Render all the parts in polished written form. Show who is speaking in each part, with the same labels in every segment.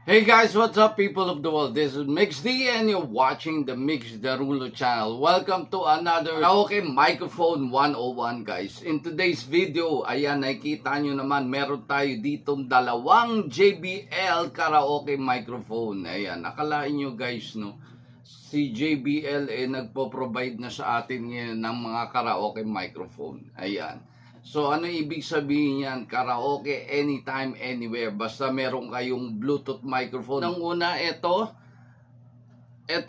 Speaker 1: Hey guys, what's up people of the world? This is Mix D and you're watching the Mix Derulo channel. Welcome to another karaoke microphone 101 guys. In today's video, ayan nakikita nyo naman meron tayo ditong dalawang JBL karaoke microphone. Ayan, nakalain nyo guys no, si JBL nagpo-provide na sa atin ngayon ng mga karaoke microphone. Ayan. So, ano ibig sabihin yan? Karaoke anytime, anywhere. Basta meron kayong Bluetooth microphone. Ang una, ito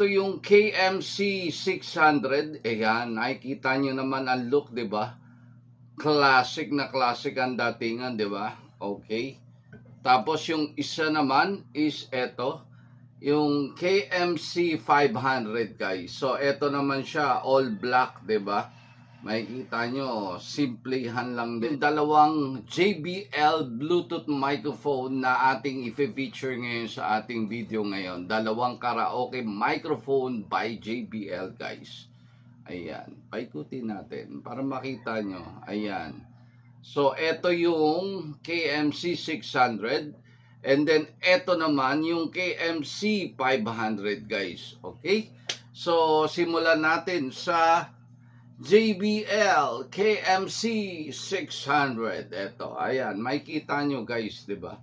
Speaker 1: yung KMC 600. Ayan, nakikita nyo naman ang look, di ba? Classic na classic ang datingan, di ba? Okay. Tapos yung isa naman is ito, yung KMC 500 guys. So, ito naman siya, all black, di ba? Makikita nyo, simplihan lang din. Dalawang JBL Bluetooth microphone na ating i-feature ngayon sa ating video ngayon. Dalawang karaoke microphone by JBL guys. Ayan, paikutin natin para makita nyo. Ayan. So, ito yung KMC 600. And then, ito naman yung KMC 500 guys. Okay? So, simulan natin sa JBL KMC 600. Ito, ayan, makikita nyo guys, 'di ba?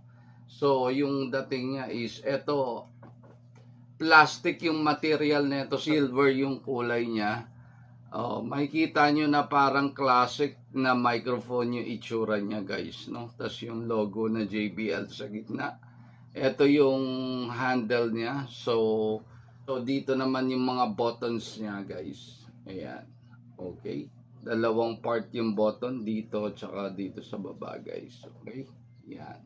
Speaker 1: So, yung dating niya is ito, plastic yung material nito, silver yung kulay niya. Oh, makikita nyo na parang classic na microphone yung itsura niya guys, no? Tapos yung logo na JBL sa gitna. Ito yung handle niya. So dito naman yung mga buttons niya guys. Ayan. Okay, dalawang part yung button dito tsaka dito sa baba guys. Okay, yan.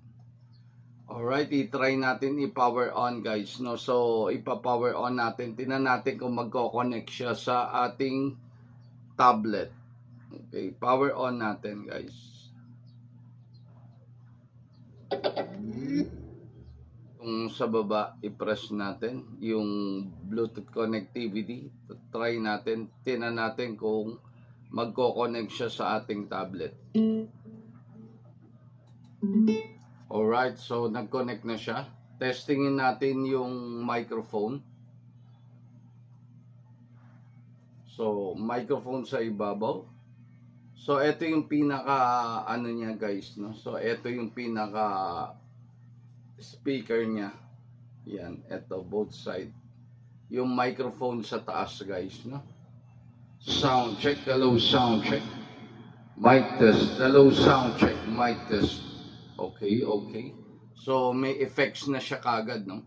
Speaker 1: Alright, i-try natin i-power on guys, no? So, ipa-power on natin. Tingnan natin kung magko-connect siya sa ating tablet. Okay, power on natin guys. Kung sa baba, i-press natin yung Bluetooth connectivity. Try natin, tingnan natin kung magko-connect siya sa ating tablet. Alright, so nag-connect na siya. Testingin natin yung microphone. So, microphone sa ibabaw. So, ito yung pinaka ano niya guys, no? So, ito yung pinaka speaker niya. Yan, ito both side. Yung microphone sa taas guys, no? Sound check, hello sound check. Mic test, hello sound check, mic test. Okay, okay. So may effects na siya kagad, no?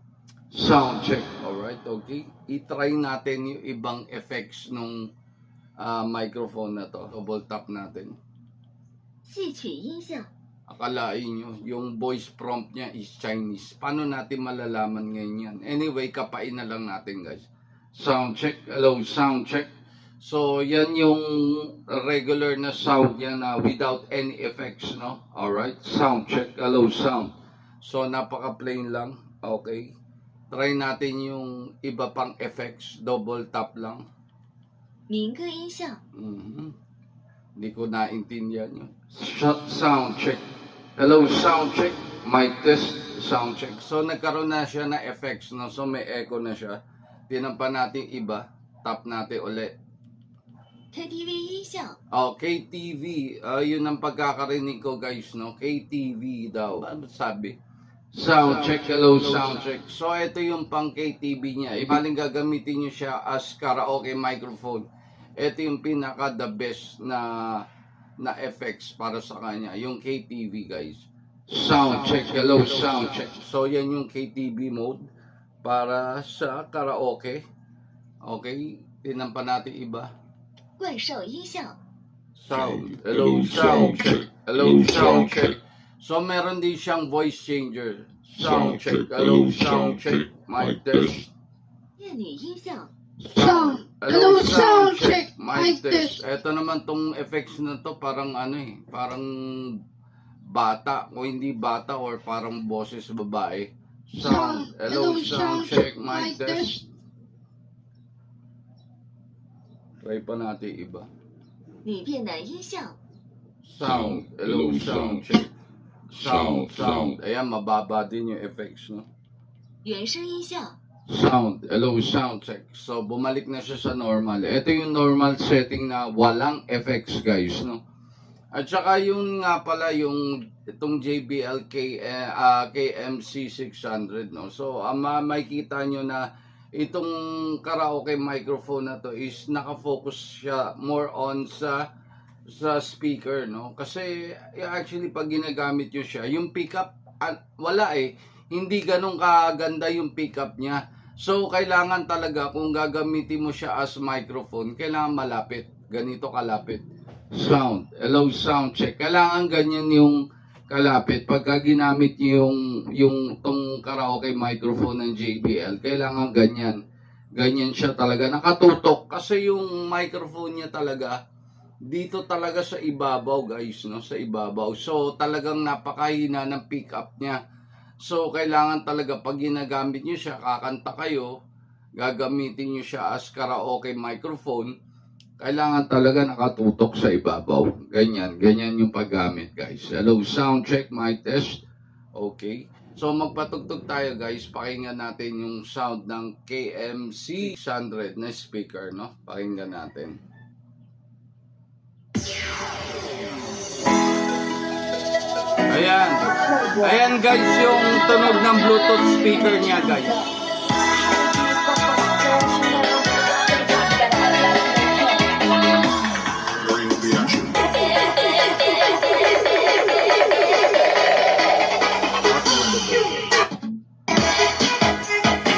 Speaker 1: Sound check, alright, okay. I-try natin yung ibang effects nung microphone na to. Double tap natin.
Speaker 2: 戏曲音效
Speaker 1: Akalain nyo, yung voice prompt niya is Chinese. Paano natin malalaman ngayon yan? Anyway, kapain na lang natin guys. Sound check, hello, sound check. So, yan yung regular na sound niya na without any effects, no? Alright, sound check, hello, sound. So, napaka-plain lang. Okay. Try natin yung iba pang effects. Double tap lang.
Speaker 2: 民歌音效
Speaker 1: Hindi ko naintindihan yun. Sound check. Hello, sound check. Mic test, sound check. So, nagkaroon na siya na effects, no? So, may echo na siya. Tinampan natin iba. Tap natin ulit.
Speaker 2: KTV 音效
Speaker 1: Oh, KTV. Yun ang pagkakarinig ko, guys, no? KTV daw. Ano sabi? Sound check. Hello, sound check. So, ito yung pang KTV niya. Ibaling gagamitin nyo siya as karaoke microphone. Ito yung pinaka the best na effects para sa kanya, yung KTV guys. Sound check, hello sound check. So yan yung KTV mode para sa karaoke. Okay, tinampan natin iba.
Speaker 2: 怪兽音效
Speaker 1: Sound, hello sound check, hello sound check. So meron din siyang voice changer. Sound check, hello sound check, mic test.
Speaker 2: 粤女音效
Speaker 1: Sound, hello sound check, mic test. Ito naman tong effects na to parang ano parang bata o hindi bata or parang boses babae. Sound, hello sound check, mic test. Try pa natin iba.
Speaker 2: 女变男音效
Speaker 1: Sound, hello sound check. Sound. Ayan, mababa din yung effects, no?
Speaker 2: 原声音效，
Speaker 1: Sound. Hello, sound check. So, bumalik na siya sa normal. Ito yung normal setting na walang effects, guys, no? At saka yung nga pala, yung itong JBL KMC 600, no? So, makikita nyo na itong karaoke microphone na to is nakafocus siya more on sa speaker, no? Kasi actually pag ginagamit nyo siya, yung pickup wala eh, hindi ganun kaganda yung pickup niya. So kailangan talaga kung gagamitin mo siya as microphone, kailangan malapit, ganito kalapit. Sound, hello sound check. Kailangan ganyan yung kalapit pagka ginamit niyo yung tong karaoke microphone ng JBL, kailangan ganyan. Ganyan siya talaga nakatutok kasi yung microphone niya talaga dito talaga sa ibabaw, guys, no, sa ibabaw. So talagang napakahina ng pickup niya. So kailangan talaga pag ginagamit niyo siya, kakanta kayo, gagamitin niyo siya as karaoke microphone, kailangan talaga nakatutok sa ibabaw. Ganyan yung paggamit, guys. Hello, sound check, mic test. Okay. So magpatugtog tayo, guys. Pakinggan natin yung sound ng KMC 600 na speaker, no? Pakinggan natin. Ayan. Ayan, guys, yung tunog ng Bluetooth speaker niya, guys.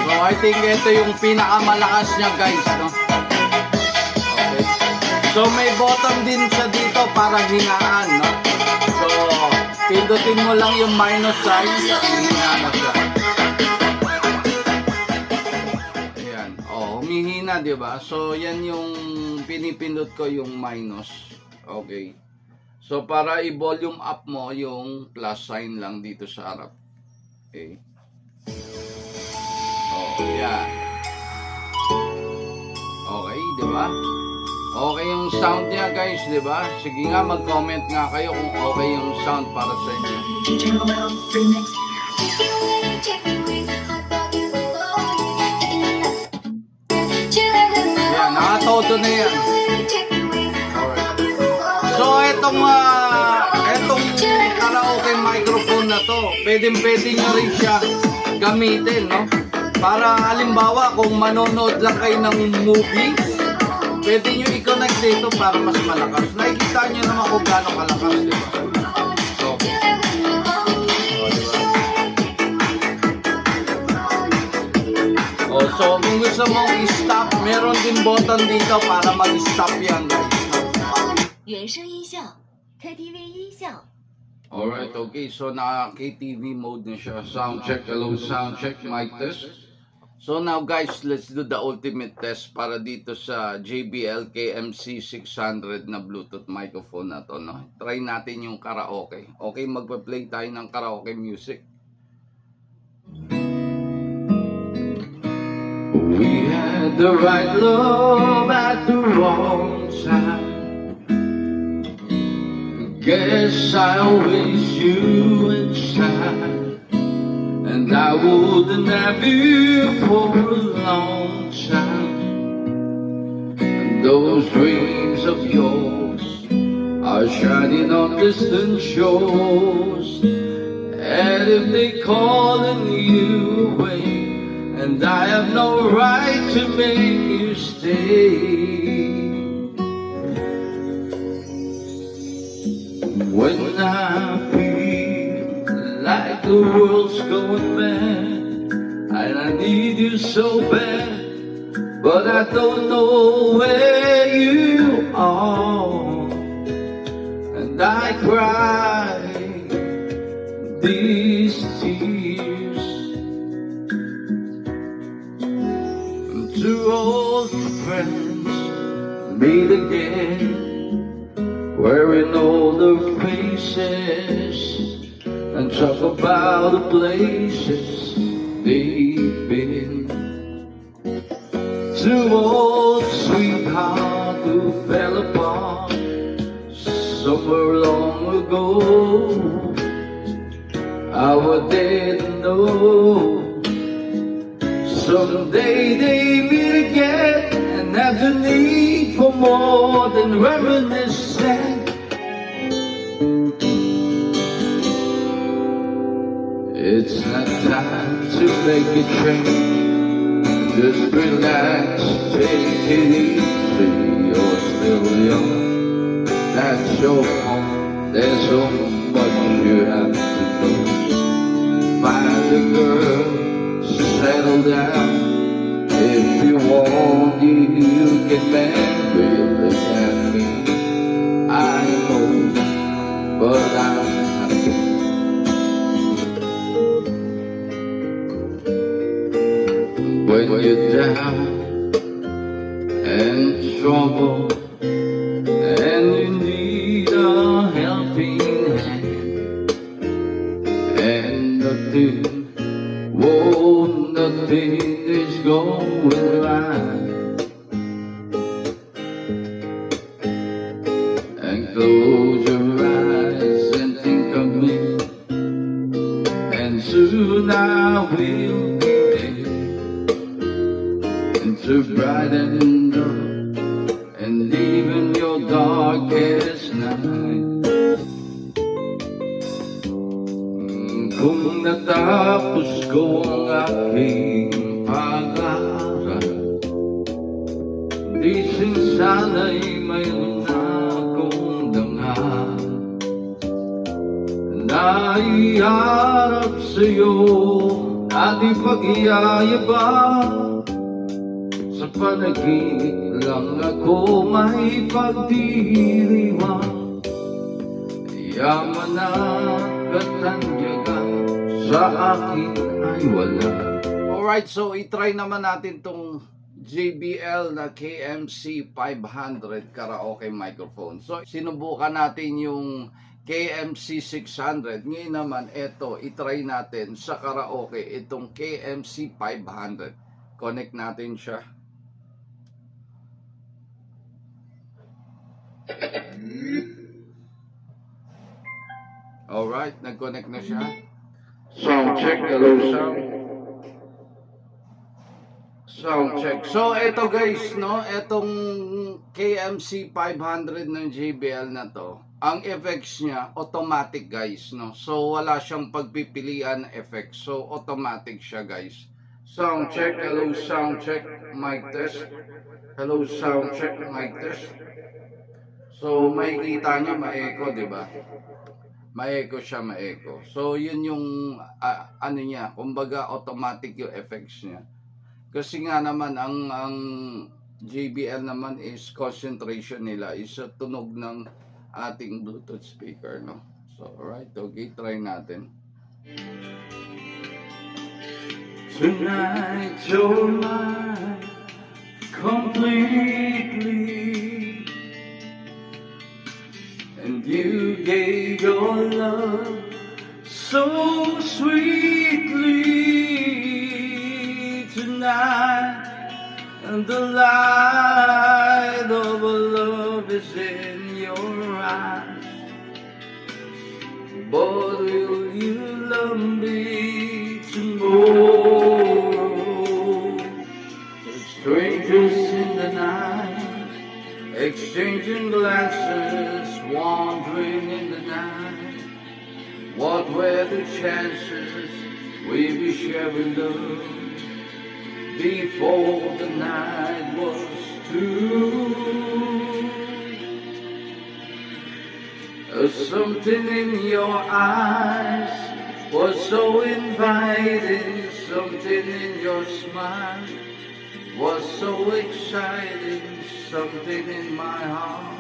Speaker 1: So, I think ito yung pinakamalakas niya, guys, no? Okay. So, may button din siya dito para hinaan, no? So, pindutin mo lang yung minus sign, humihina na siya. Ayan. Oh, humihina, di ba? So, yan yung pinipindot ko yung minus. Okay. So, para i-volume up mo yung plus sign lang dito sa harap. Okay. Oh, yan. Okay, di ba? Okay yung sound niya, guys, di ba? Sige nga, mag-comment nga kayo kung okay yung sound para sa inyo. Yan, nakatoto na yan. Alright. So, etong karaoke microphone na to, pwede nyo rin siya gamitin, no? Para halimbawa, kung manonood lang kayo ng movie, pwede nyo i-connect dito para mas malakas. Nakikita nyo naman kung gaano kalakas, di ba? So, diba? So, kung gusto mong i-stop, meron din button dito para mag-stop yan, guys.
Speaker 2: 原声音效 KTV 音效，
Speaker 1: Alright, okay. So, naka-KTV mode na siya. Sound check, hello, sound check, mic test. So now, guys, let's do the ultimate test para dito sa JBL KMC 600 na Bluetooth microphone na to, no? Try natin yung karaoke. Okay, magpa-play tayo ng karaoke music. We had the right love at the wrong time. Guess I always you inside, and I wouldn't have you for a long time. And those dreams of yours are shining on distant shores, and if they calling you away, and I have no right to make you stay. When I feel like the world's going mad, and I need you so bad, but I don't know where you are, and I cry these tears. Two old friends meet again, wearing older faces, and talk about the places they've been. Two old sweethearts who fell apart somewhere long ago. How would they know someday they meet again and have the need for more than reminiscence. It's not time to make a change. Just relax, take it easy. You're still young, that's your fault. There's so much you have to do. Find a girl, settle down. If you want, you can marry. Look at me, I'm old, but I'm happy. When you're down and trouble and you need a helping hand, and nothing, whoa, nothing is going right, and close your eyes and think of me, and soon I will to brighten up and even your darkest night. Kung natapos ko ang aking pag-aaral, di sana'y mayroon na akong dangal na iharap sa'yo at ipag-iyayabang. Sa panaginip lang ako may pagdiriwang, yaman at katandyagan sa akin ay wala. Alright, so itry naman natin tong JBL na KMC 500 karaoke microphone. So sinubukan natin yung KMC 600. Ngayon naman, eto, itry natin sa karaoke itong KMC 500. Connect natin siya. Alright, nag-connect na siya. Sound check, hello sound. Sound check. So, eto guys, no? Etong KMC 500 ng JBL na to, ang effects niya, automatic guys, no? So, wala siyang pagpipilian effects. So, automatic siya guys. Sound check, hello sound check, mic test. Hello sound check, mic test. So, makikita niya ma-echo, di ba? Ma-echo siya, ma-echo. So, yun yung, ano niya, kumbaga automatic yung effects niya. Kasi nga naman, ang JBL naman is concentration nila is sa tunog ng ating Bluetooth speaker, no? So, alright, okay, try natin. Tonight, you're mine completely. And you gave your love so sweetly tonight, and the light of our love is in your eyes. But will you love me tomorrow? Strangers in the night, exchanging glances, wandering in the night. What were the chances we'd be sharing love before the night was through? Something in your eyes was so inviting, something in your smile was so exciting, something in my heart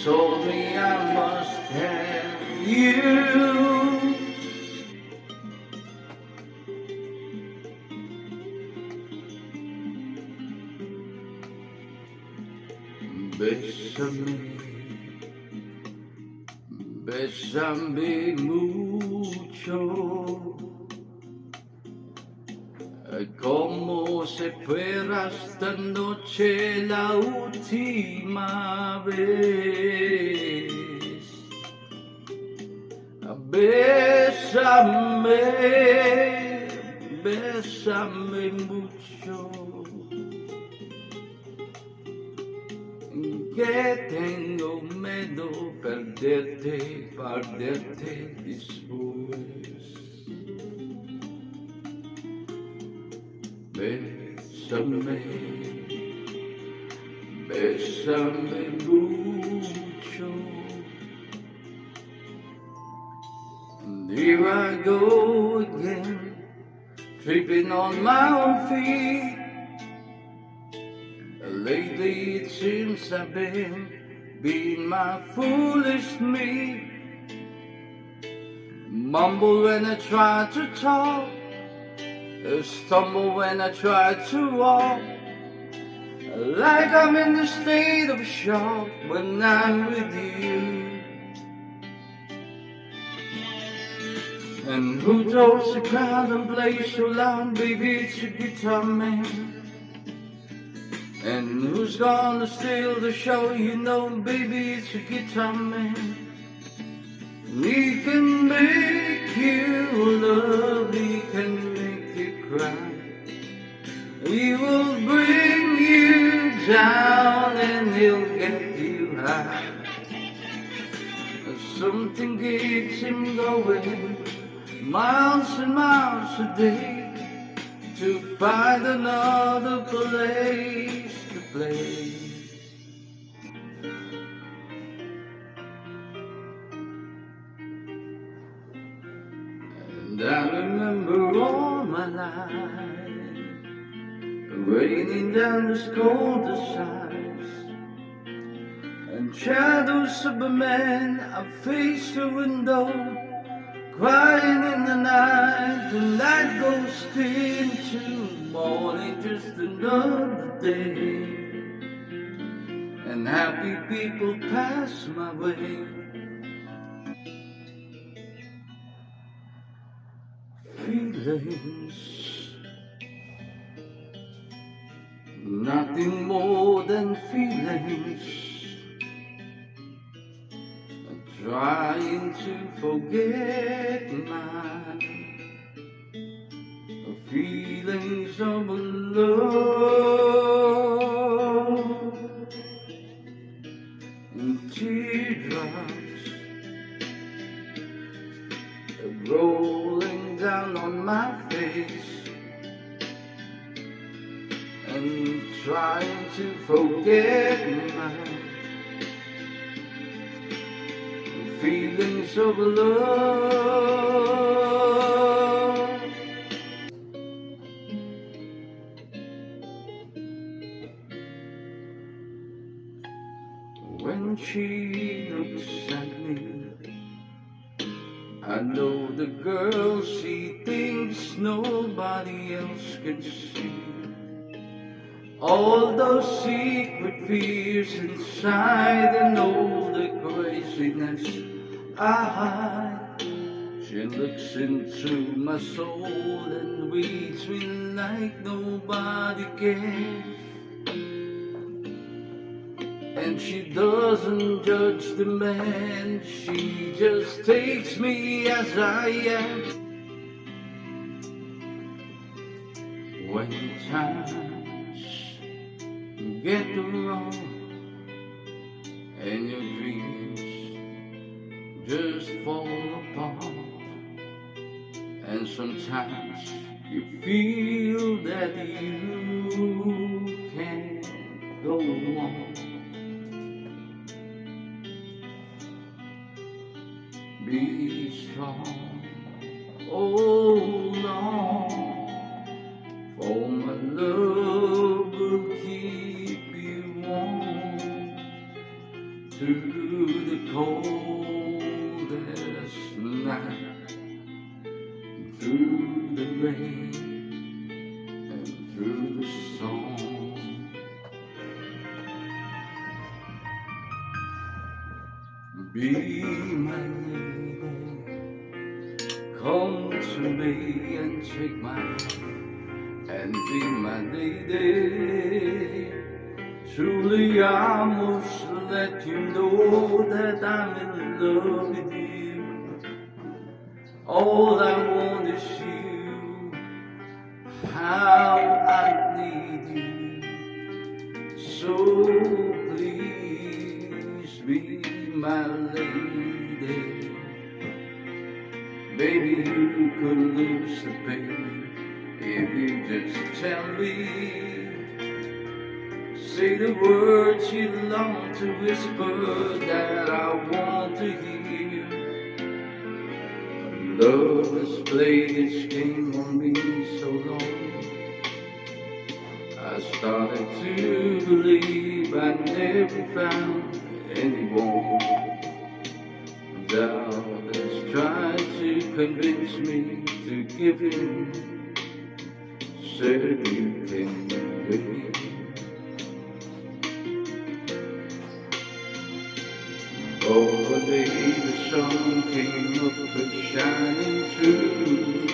Speaker 1: told me I must have you. Bésame, bésame mucho, como si fuera esta noche la última vez. Bésame, bésame mucho, que tengo miedo perderte después. Bésame, bésame mucho. And here I go again, tripping on my own feet. Lately it seems I've been being my foolish me. Mumble when I try to talk, stumble when I try to walk, like I'm in the state of shock when I'm with you. And who draws the crowd and plays so loud, baby, it's a guitar man. And who's gonna steal the show, you know, baby, it's a guitar man. He can make you love, he can make you cry. He will bring you down and he'll get you high. Something keeps him going miles and miles a day to find another place to play. And I remember all my life raining down this coldest eyes, and shadows of a man I faced the window, crying in the night. The night goes into morning, just another day, and happy people pass my way. Feelings, nothing more than feelings, trying to forget my feelings of love, and teardrops rolling down on my face, and trying to forget my feelings of love. When she looks at me, I know the girl she thinks nobody else can see. All those secret fears inside and all the craziness I hide. She looks into my soul and reads me like nobody cares. And she doesn't judge the man, she just takes me as I am. When times get wrong and your dreams just fall apart, and sometimes you feel that you can't go on. Be strong, hold on, for my love will keep you warm through the coldest night, through the rain and through the storm. Be my lady, come to me and take my hand and be my lady. Truly I must let you know that I'm in love with you. All I want is you, how I need you. So please be my lady. Baby, you could lose the pain if you just tell me. Say the words you long to whisper that I want to hear. Love has played its game on me so long, I started to believe I never found anyone. Thou has tried to convince me to give in, said you can wait. Oh, one day the sun came up and shining through,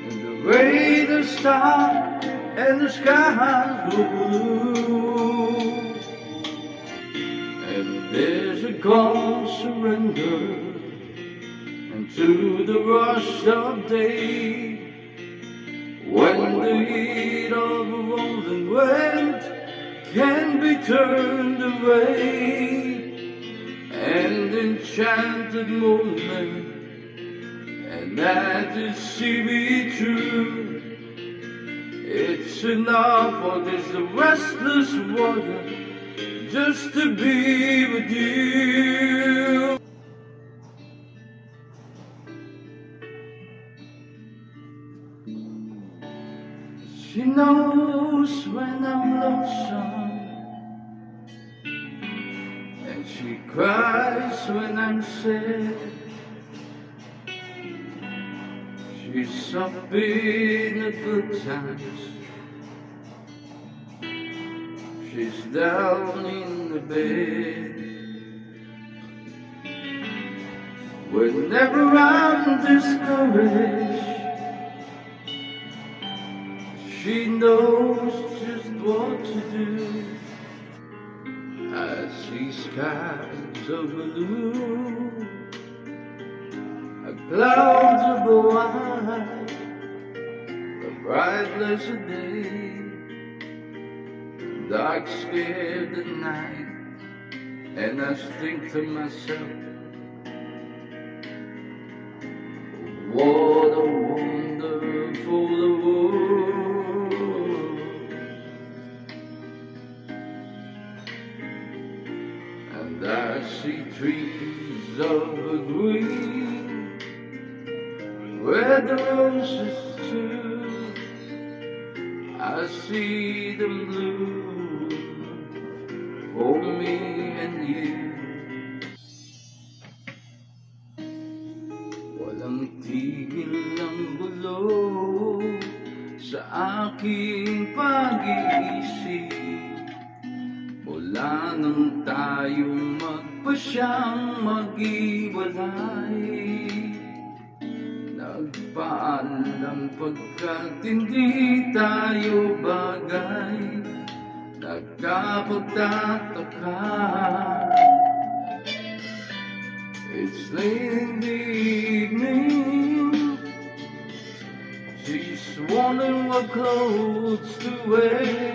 Speaker 1: and the way the star and the skies were blue, and there's a calm surrender, and to the rush of day, when the heat of a rolling wind can be turned away, and enchanted moment, and that is see me true. It's enough for this restless warrior just to be with you. She knows when I'm lonesome, and she cries when I'm sad. She's up in the good times, she's down in the bed. Whenever I'm discouraged, she knows just what to do. I see skies of blue, clouds of white, a bright blessed day, dark scared at night, and I think to myself, what a wonderful world. And I see trees of green where the roses too, I see them blue for me and you. Walang tigil ang gulo sa aking pag-iisip, mula nang tayong magpasyang maghiwalay. Nagpaalam pagkat hindi tayo bagay, nagkapagtataka. It's late in the evening, she's wondering what clothes to wear.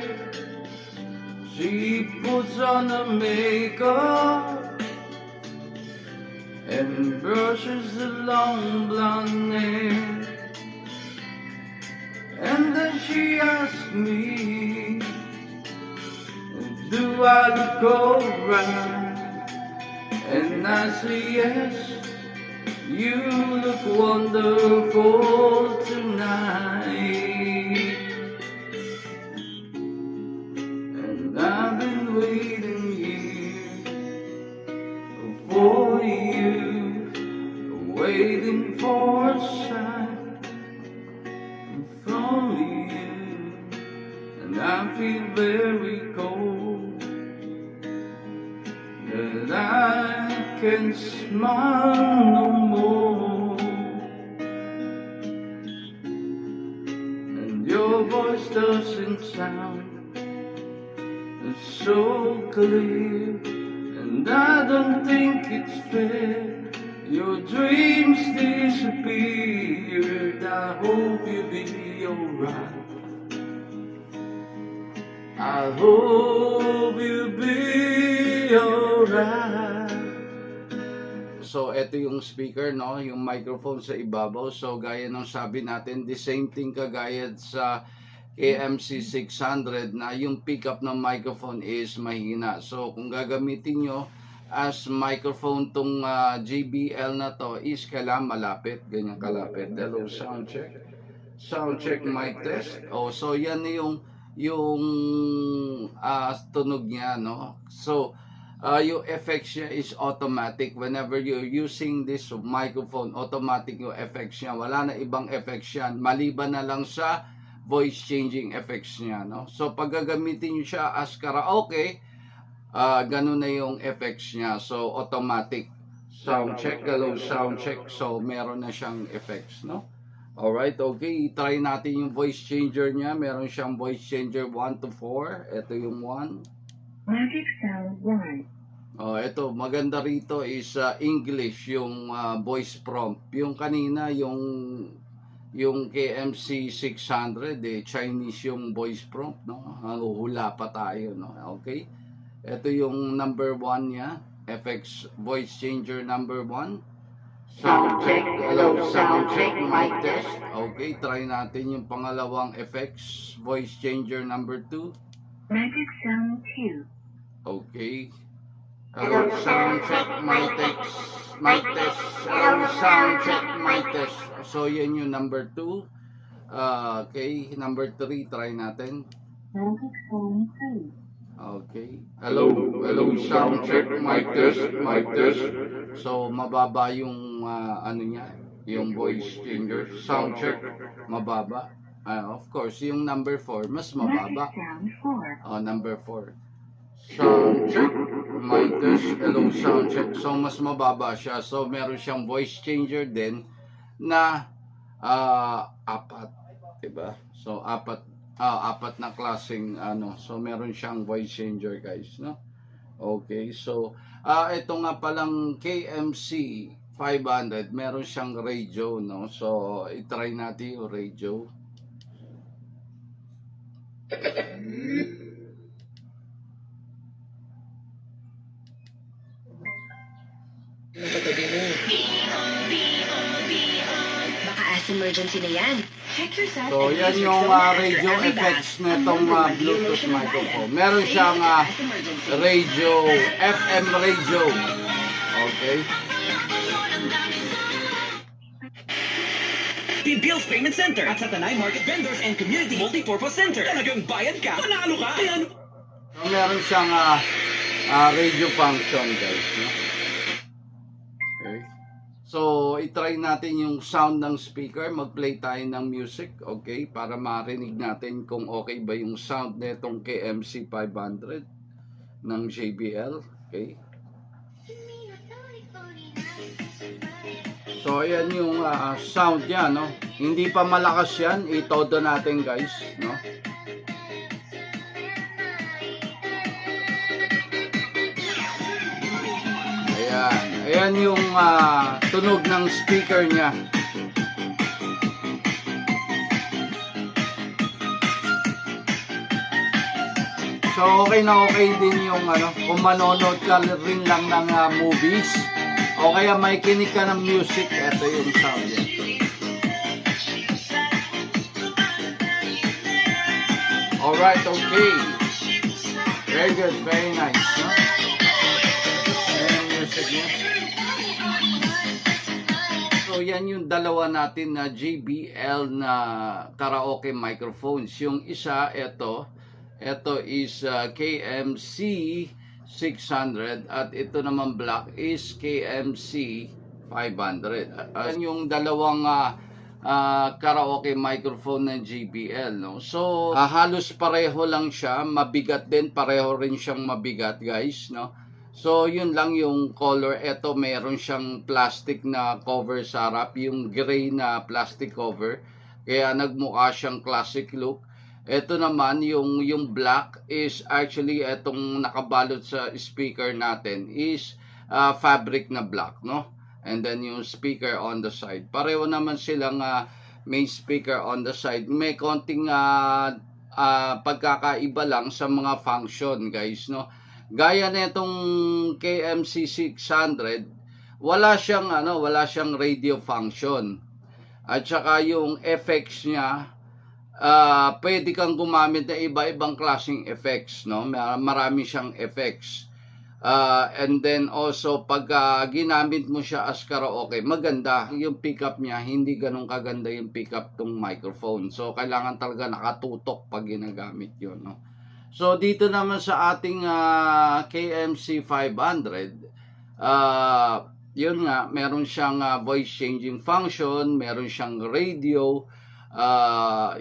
Speaker 1: She puts on her makeup and brushes the long blonde hair, and then she asks me, do I look alright? And I say yes, you look wonderful tonight. And I've been waiting here for you, waiting for a sign from you. And I feel very cold, that I can smile no more. And your voice doesn't sound so clear, and I don't think it's fair Your dreams disappeared. I hope you'll be alright. I hope you'll be alright. So, ito yung speaker, no? Yung microphone sa ibabaw. So, gaya ng sabi natin, the same thing kagaya sa KMC 600 na yung pickup ng microphone is mahina. So, kung gagamitin nyo as microphone tong JBL na to is kailangan malapit, ganyan kalapit. Hello, sound check. Sound check, mic test. Oh, so yan yung tunog niya, no? So, yung effects niya is automatic. Whenever you're using this microphone, automatic yung effects niya. Wala na ibang effects yan. Maliban na lang sa voice changing effects niya, no? So, pag gagamitin niyo siya as karaoke, ganun na yung effects niya. So, automatic. Sound check, hello, sound check. So, meron na siyang effects, no? Alright, okay. Try natin yung voice changer niya. Meron siyang voice changer 1 to 4. Ito yung 1.
Speaker 2: Magic Sound 1.
Speaker 1: Oh, ito, maganda rito is English, yung voice prompt. Yung kanina, yung KMC 600, Chinese yung voice prompt, no? Hula pa tayo, no? Okay. Ito yung number 1 niya, FX voice changer number 1. Sound check, hello, sound check, mic test. Okay, try natin yung pangalawang effects, voice changer number 2.
Speaker 2: Magic Sound 2.
Speaker 1: Okay. Hello, sound check, mic test, mic test. Hello, sound check, mic test. So, yan yung number 2. Okay, number 3, try natin.
Speaker 2: Magic Sound 3.
Speaker 1: Okay. Hello, hello, sound check, mic test, mic test. So, mababa yung ano niya, yung voice changer. Sound check, mababa. Of course, yung number 4, mas mababa.
Speaker 2: Magic Sound 4.
Speaker 1: Number 4. Sound check, mic test, hello, sound check. So, mas mababa siya. So, meron siyang voice changer din na 4, diba? So, 4 na klaseng ano. So, meron siyang voice changer, guys, no? Okay, so, ito nga palang KMC 500, meron siyang radio, no? So, itry natin yung radio.
Speaker 2: Baka as emergency na yan. Check yourself.
Speaker 1: So, yan yung radio effects nitong Bluetooth microphone. Meron siyang radio, FM radio. Okay.
Speaker 3: Bills Payment Center at sa Tanay Market Vendors and Community Multipurpose Center. Talagang bayad ka, panalo ka. Kaya ano?
Speaker 1: So, meron siyang radio function, guys, no? Okay. So, itry natin yung sound ng speaker. Mag-play tayo ng music, okay? Para marinig natin kung okay ba yung sound nitong KMC 500 ng JBL, okay? So, ayan yung sound niya, no? Hindi pa malakas yan. Itodo natin, guys, no? Ayan. Ayan yung tunog ng speaker niya. So, okay na okay din yung ano, kung manonood ka rin lang ng movies o kaya may kinig ka ng music, ito yung sound niya. Alright, okay. Very good, very nice, no? Ayan yung music niya. So, yan yung dalawa natin na JBL na karaoke microphones. Yung isa, ito is KMC 600 at ito naman black is KMC 500. Yan yung dalawang karaoke microphone ng JBL, no? So, halos pareho lang siya, mabigat din, pareho rin siyang mabigat, guys, no? So, yun lang yung color. Ito, meron siyang plastic na cover sa harap, yung gray na plastic cover, kaya nagmukha siyang classic look. Ito naman, yung black is actually itong nakabalot sa speaker natin is fabric na black, no? and then yung speaker on the side. Pareho naman silang may speaker on the side. May konting pagkakaiba lang sa mga function, guys, no? Gaya nitong KMC600, wala siyang radio function. At saka yung effects niya, pwede kang gumamit ng iba-ibang klaseng effects, no? Marami siyang effects. And then also pag ginamit mo siya as karaoke, maganda yung pickup niya. Hindi ganun kaganda yung pickup tong microphone, so kailangan talaga nakatutok pag ginagamit yun, no? So dito naman sa ating KMC 500, yun nga, meron siyang voice changing function, meron siyang radio.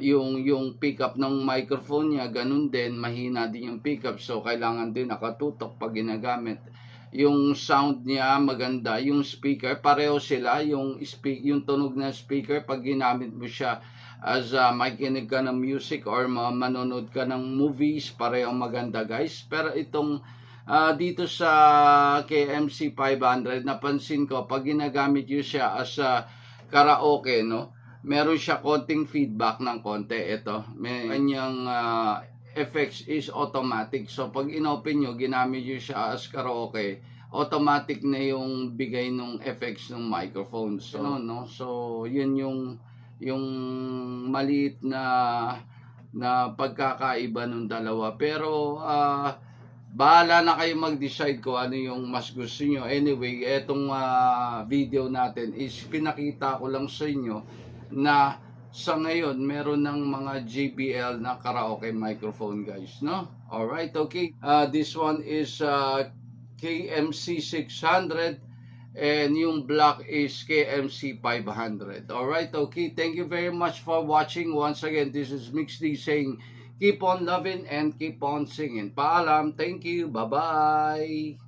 Speaker 1: Yung pickup ng microphone niya, ganun din, mahina din yung pickup, so kailangan din nakatutok pag ginagamit. Yung sound niya maganda, yung speaker, pareho sila, yung tunog ng speaker pag ginamit mo siya as makikinig ka ng music or manonood ka ng movies, pareho maganda, guys. Pero itong dito sa KMC 500, napansin ko pag ginagamit yun siya as karaoke, no, meron siya konting feedback ng konti. Ito, may kanyang effects is automatic. So pag inopen nyo, ginamit nyo siya as karaoke, automatic na yung bigay ng effects ng microphone. So, no? So yun yung maliit na pagkakaiba ng dalawa. Pero bahala na kayo mag-decide kung ano yung mas gusto nyo. Anyway, etong video natin is pinakita ko lang sa inyo na sa ngayon meron ng mga JBL na karaoke microphone, guys, no? Alright, okay. This one is KMC 600 and yung black is KMC 500. Alright, okay. Thank you very much for watching. Once again, this is Mix D saying keep on loving and keep on singing. Paalam. Thank you. Bye-bye.